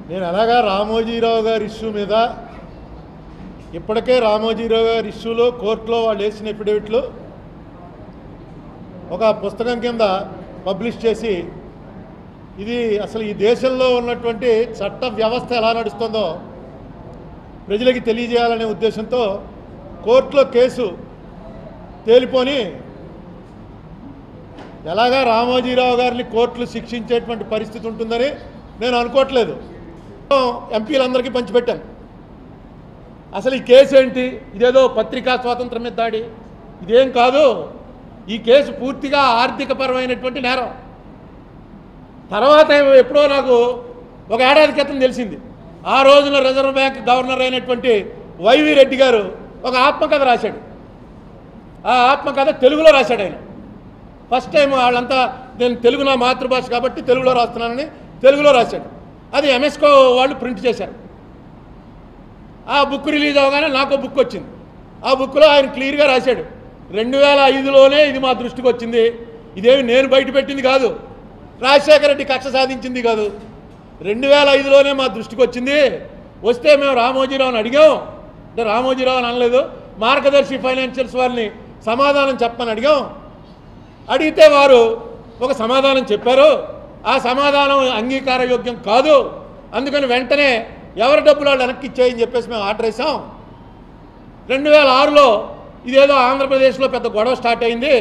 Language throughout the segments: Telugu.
నేను అలాగా రామోజీరావు గారి ఇష్యూ మీద ఇప్పటికే రామోజీరావు గారి ఇష్యూలో కోర్టులో వాళ్ళు వేసిన ఎఫిడవిట్లు ఒక పుస్తకం కింద పబ్లిష్ చేసి ఇది అసలు ఈ దేశంలో ఉన్నటువంటి చట్ట వ్యవస్థ ఎలా నడుస్తుందో ప్రజలకి తెలియజేయాలనే ఉద్దేశంతో కోర్టులో కేసు తేలిపోని ఎలాగా రామోజీరావు గారిని కోర్టులు శిక్షించేటువంటి పరిస్థితి ఉంటుందని నేను అనుకోవట్లేదు. ఎంపీలందరికీ పంచిపెట్టాను. అసలు ఈ కేసు ఏంటి, ఇదేదో పత్రికా స్వాతంత్రం మీద దాడి, ఇదేం కాదు. ఈ కేసు పూర్తిగా ఆర్థికపరమైనటువంటి నేరం. తర్వాత ఎప్పుడో నాకు ఒక ఏడాది క్రితం తెలిసింది. ఆ రోజున రిజర్వ్ బ్యాంక్ గవర్నర్ అయినటువంటి వైవి రెడ్డి గారు ఒక ఆత్మకథ రాశాడు. ఆ ఆత్మకథ తెలుగులో రాశాడు. ఆయన ఫస్ట్ టైం వాళ్ళంతా నేను తెలుగు నా మాతృభాష కాబట్టి తెలుగులో రాస్తున్నానని తెలుగులో రాశాడు. అది ఎంఎస్కో వాళ్ళు ప్రింట్ చేశారు. ఆ బుక్ రిలీజ్ అవగానే నాకు బుక్ వచ్చింది. ఆ బుక్లో ఆయన క్లియర్గా రాశాడు, 2005లోనే ఇది మా దృష్టికి వచ్చింది, ఇదేమి నేను బయట పెట్టింది కాదు, రాజశేఖర రెడ్డి కక్ష సాధించింది కాదు, 2005లోనే మా దృష్టికి వచ్చింది. వస్తే మేము రామోజీరావుని అడిగాం, అంటే రామోజీరావు అని అనలేదు, మార్గదర్శి ఫైనాన్షియల్స్ వారిని సమాధానం చెప్పమని అడిగాం. అడిగితే వారు ఒక సమాధానం చెప్పారు. ఆ సమాధానం అంగీకారయోగ్యం కాదు, అందుకని వెంటనే ఎవరి డబ్బులు వాళ్ళు వెనక్కి ఇచ్చాయని చెప్పేసి మేము ఆర్డర్ వేసాం. 2006లో ఇదేదో ఆంధ్రప్రదేశ్లో పెద్ద గొడవ స్టార్ట్ అయింది,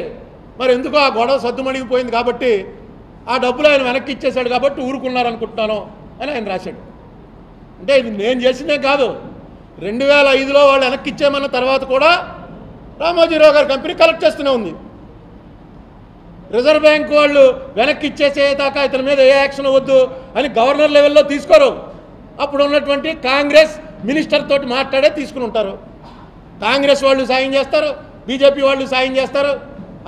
మరి ఎందుకో ఆ గొడవ సద్దుమణిగిపోయింది కాబట్టి ఆ డబ్బులు ఆయన వెనక్కి ఇచ్చేశాడు కాబట్టి ఊరుకున్నారనుకుంటున్నాను అని ఆయన రాశాడు. అంటే ఇది నేను చేసిందే కాదు, 2005లో వాళ్ళు వెనక్కి ఇచ్చేయమన్న తర్వాత కూడా రామోజీరావు గారి కంపెనీ కలెక్ట్ చేస్తూనే ఉంది. రిజర్వ్ బ్యాంక్ వాళ్ళు వెనక్కి ఇచ్చేసేదాకా ఇతని మీద ఏ యాక్షన్ వద్దు అని గవర్నర్ లెవెల్లో తీసుకోరు. అప్పుడు ఉన్నటువంటి కాంగ్రెస్ మినిస్టర్ తోటి మాట్లాడే తీసుకుని ఉంటారు. కాంగ్రెస్ వాళ్ళు సాయం చేస్తారు, బీజేపీ వాళ్ళు సాయం చేస్తారు,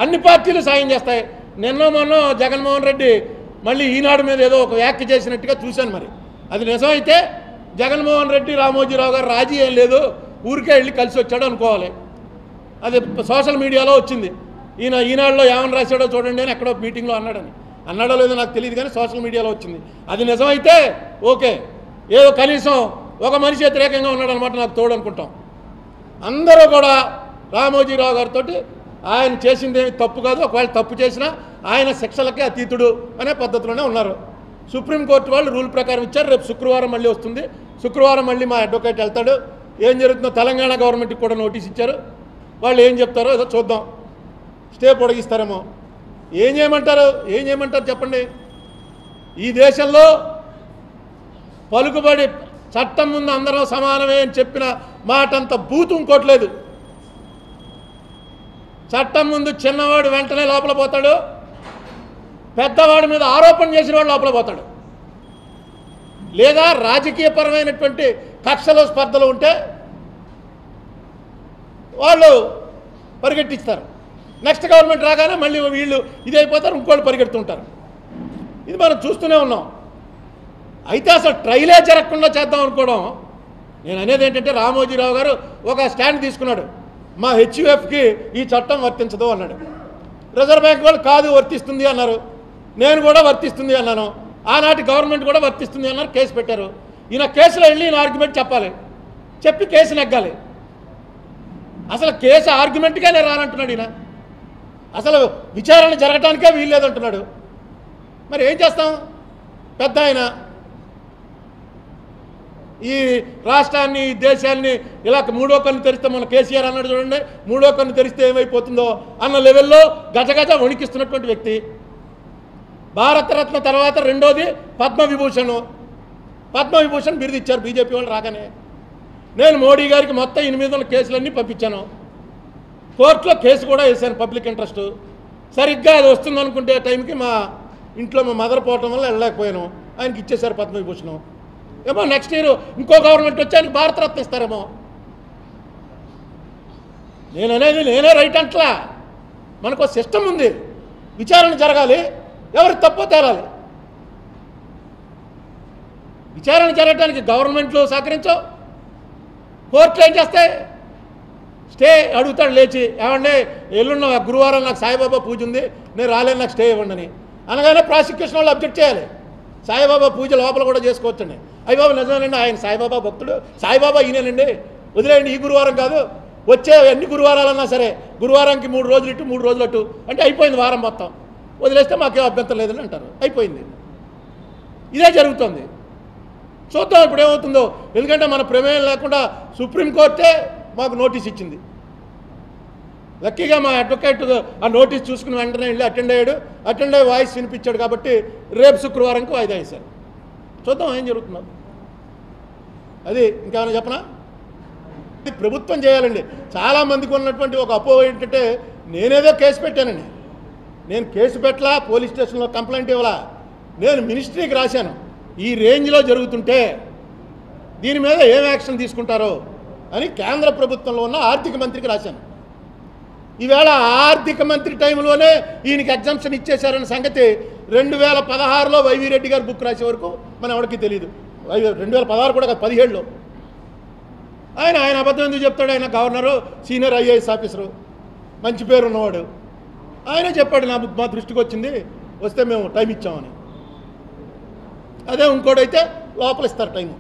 అన్ని పార్టీలు సాయం చేస్తాయి. నిన్న మొన్న జగన్మోహన్ రెడ్డి మళ్ళీ ఈనాడు మీద ఏదో ఒక వ్యాఖ్య చేసినట్టుగా చూశాను. మరి అది నిజమైతే జగన్మోహన్ రెడ్డి రామోజీరావు గారు రాజీ ఏం లేదు, ఊరికే వెళ్ళి కలిసి వచ్చాడు అనుకోవాలి. అది సోషల్ మీడియాలో వచ్చింది. ఈనాడులో ఏమని రాశాడో చూడండి అని ఎక్కడో మీటింగ్లో అన్నాడో లేదో నాకు తెలియదు, కానీ సోషల్ మీడియాలో వచ్చింది. అది నిజమైతే ఓకే, ఏదో కనీసం ఒక మనిషి వ్యతిరేకంగా ఉన్నాడు అనమాట, నాకు తోడు అనుకుంటాం. అందరూ కూడా రామోజీరావు గారితో ఆయన చేసిందేమి తప్పు కాదు, ఒకవేళ తప్పు చేసినా ఆయన శిక్షలకే అతీతుడు అనే పద్ధతిలోనే ఉన్నారు. సుప్రీంకోర్టు వాళ్ళు రూల్ ప్రకారం ఇచ్చారు. రేపు శుక్రవారం మళ్ళీ వస్తుంది. శుక్రవారం మళ్ళీ మా అడ్వకేట్ వెళ్తాడు. ఏం జరుగుతుందో తెలంగాణ గవర్నమెంట్కి కూడా నోటీస్ ఇచ్చారు. వాళ్ళు ఏం చెప్తారో ఏదో చూద్దాం. స్టే పొడిగిస్తారేమో. ఏం చేయమంటారు చెప్పండి. ఈ దేశంలో పలుకుబడి చట్టం ముందు అందరం సమానమే అని చెప్పిన మాట అంత బూతు ఇంకోట్లేదు. చట్టం ముందు చిన్నవాడు వెంటనే లోపల పోతాడు, పెద్దవాడి మీద ఆరోపణ చేసిన వాడు లోపల పోతాడు. లేదా రాజకీయపరమైనటువంటి కక్షలు స్పర్ధలు ఉంటే వాళ్ళు పరిగెట్టిస్తారు. నెక్స్ట్ గవర్నమెంట్ రాగానే మళ్ళీ వీళ్ళు ఇదైపోతారు, ఇంకోళ్ళు పరిగెడుతుంటారు. ఇది మనం చూస్తూనే ఉన్నాం. అయితే అసలు ట్రైలే జరగకుండా చేద్దాం అనుకోవడం. నేను అనేది ఏంటంటే రామోజీరావు గారు ఒక స్టాండ్ తీసుకున్నాడు, మా హెచ్యుఎఫ్కి ఈ చట్టం వర్తించదు అన్నాడు. రిజర్వ్ బ్యాంక్ వాళ్ళు కాదు వర్తిస్తుంది అన్నారు, నేను కూడా వర్తిస్తుంది అన్నాను, ఆనాటి గవర్నమెంట్ కూడా వర్తిస్తుంది అన్నారు. కేసు పెట్టారు. ఈయన కేసులో వెళ్ళి ఈయన ఆర్గ్యుమెంట్ చెప్పాలి, చెప్పి కేసు నెగ్గాలి. అసలు కేసు ఆర్గ్యుమెంట్గా నేను రానంటున్నాడు ఈయన. అసలు విచారణ జరగటానికే వీల్లేదంటున్నాడు. మరి ఏం చేస్తాం? పెద్ద ఆయన ఈ రాష్ట్రాన్ని దేశాన్ని ఇలా మూడో కన్ను తెరిస్తే, మన కేసీఆర్ అన్నాడు చూడండి, మూడో కన్ను తెరిస్తే ఏమైపోతుందో అన్న లెవెల్లో గజగజ వణికిస్తున్నటువంటి వ్యక్తి. భారతరత్న తర్వాత రెండోది పద్మవిభూషణ్ బిరుదు ఇచ్చారు బీజేపీ వాళ్ళు రాగానే. నేను మోడీ గారికి మొత్తం 8 కేసులన్నీ పంపించాను. కోర్టులో కేసు కూడా వేశాను, పబ్లిక్ ఇంట్రెస్ట్. సరిగ్గా అది వస్తుంది అనుకుంటే టైంకి మా ఇంట్లో మా మదర్ పోవటం వల్ల వెళ్ళలేకపోయాను. ఆయనకి ఇచ్చేశారు పద్మవిభూషణం. ఏమో నెక్స్ట్ ఇయర్ ఇంకో గవర్నమెంట్ వచ్చి ఆయనకి భారతరత్న ఇస్తారేమో. నేను అనేది నేనే రైట్ అంటలా. మనకు సిస్టమ్ ఉంది, విచారణ జరగాలి, ఎవరు తప్పో తేలాలి. విచారణ జరగడానికి గవర్నమెంట్లు సహకరించవు, కోర్టులు ఏం చేస్తాయి? స్టే అడుగుతాడు లేచి, ఏమంటే ఎల్లున్న గురువారం నాకు సాయిబాబా పూజ ఉంది, నేను రాలేను, నాకు స్టే ఇవ్వండి అని అనగానే ప్రాసిక్యూషన్ వాళ్ళు అబ్జెక్ట్ చేయాలి. సాయిబాబా పూజ లోపల కూడా చేసుకోవచ్చండి. అయ్య బాబు నిజమేనండి, ఆయన సాయిబాబా భక్తుడు, సాయిబాబా ఈయనేనండి, వదిలేయండి, ఈ గురువారం కాదు, వచ్చే ఎన్ని గురువారాలన్నా సరే గురువారానికి 3 రోజులు ఇటు 3 రోజులు అటు అంటే అయిపోయింది వారం మొత్తం, వదిలేస్తే మాకేం అభ్యంతరం లేదని అంటారు, అయిపోయింది. ఇదే జరుగుతుంది. చూద్దాం ఇప్పుడు ఏమవుతుందో. ఎందుకంటే మన ప్రమేయం లేకుండా సుప్రీంకోర్టే మాకు నోటీస్ ఇచ్చింది. లక్కీగా మా అడ్వకేట్ ఆ నోటీస్ చూసుకుని వెంటనే వెళ్ళి అటెండ్ అయ్యి వాయిస్ వినిపించాడు కాబట్టి రేపు శుక్రవారంకి వాయిదా వేశారు. చూద్దాం ఏం జరుగుతుందో. అది ఇంకేమైనా చెప్పనా? ఇది ప్రభుత్వం చేయాలండి. చాలామందికి ఉన్నటువంటి ఒక అపోహ ఏంటంటే నేనేదో కేసు పెట్టానండి. నేను కేసు పెట్టలా, పోలీస్ స్టేషన్లో కంప్లైంట్ ఇవ్వాలా, నేను మినిస్ట్రీకి రాశాను. ఈ రేంజ్లో జరుగుతుంటే దీని మీద ఏం యాక్షన్ తీసుకుంటారో అని కేంద్ర ప్రభుత్వంలో ఉన్న ఆర్థిక మంత్రికి రాశాను. ఈవేళ ఆర్థిక మంత్రి టైంలోనే ఈయనకి ఎగ్జామ్షన్ ఇచ్చేశారన్న సంగతి 2016లో వైవి రెడ్డి గారు బుక్ రాసే వరకు మనం ఎవరికి తెలియదు. 2016 కూడా 17లో ఆయన అబద్ధం ఎందుకు చెప్తాడు? ఆయన గవర్నరు, సీనియర్ ఐఏఎస్ ఆఫీసరు, మంచి పేరు ఉన్నవాడు. ఆయన చెప్పాడు మా దృష్టికి వచ్చింది, వస్తే మేము టైం ఇచ్చామని. అదే ఇంకోటైతే లోపల ఇస్తారు టైము.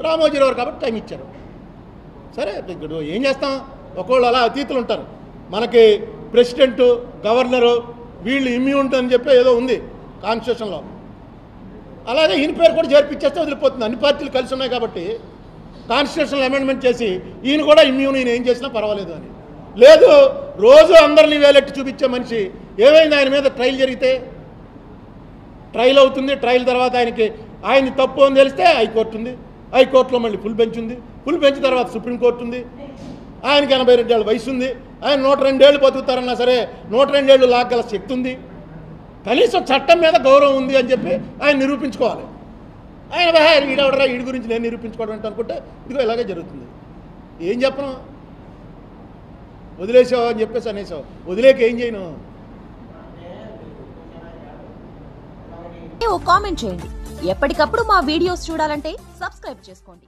రామోజీరావు కాబట్టి టైం ఇచ్చారు. సరే ఇప్పుడు ఏం చేస్తాం? ఒకళ్ళు అలా అతీతులు ఉంటారు. మనకి ప్రెసిడెంటు, గవర్నరు వీళ్ళు ఇమ్యూనిటీ అని చెప్పి ఏదో ఉంది కాన్స్టిట్యూషన్లో. అలాగే ఈయన పేరు కూడా చేర్పించేస్తే వదిలిపోతుంది. అన్ని పార్టీలు కలిసి ఉన్నాయి కాబట్టి కాన్స్టిట్యూషనల్ అమెండ్మెంట్ చేసి ఈయన కూడా ఇమ్యూన్, ఈయన ఏం చేసినా పర్వాలేదు అని. లేదు, రోజు అందరినీ వేలెట్టి చూపించే మనిషి. ఏమైంది ఆయన మీద ట్రయల్ జరిగితే? ట్రయల్ అవుతుంది. ట్రయల్ తర్వాత ఆయన్ని తప్పు అని తెలిస్తే హైకోర్టు ఉంది, హైకోర్టులో మళ్ళీ ఫుల్ బెంచ్ ఉంది, ఫుల్ బెంచ్ తర్వాత సుప్రీంకోర్టు ఉంది. ఆయనకి 82 ఏళ్ళ వయసు ఉంది. ఆయన 102 ఏళ్ళు బతుకుతారన్నా సరే 102 ఏళ్ళు లాగల శక్తి ఉంది. కనీసం చట్టం మీద గౌరవం ఉంది అని చెప్పి ఆయన నిరూపించుకోవాలి. ఆయన ఈడవడరా, వీడి గురించి నేను నిరూపించుకోవడం అంటే అనుకుంటే ఇదిగో ఇలాగే జరుగుతుంది. ఏం చెప్పను? వదిలేసావు అని చెప్పేసి అనేసావు. వదిలేక ఏం చేయను? కామెంట్ చేయండి. ఎప్పటికప్పుడు మా వీడియోస్ చూడాలంటే సబ్స్క్రైబ్ చేసుకోండి.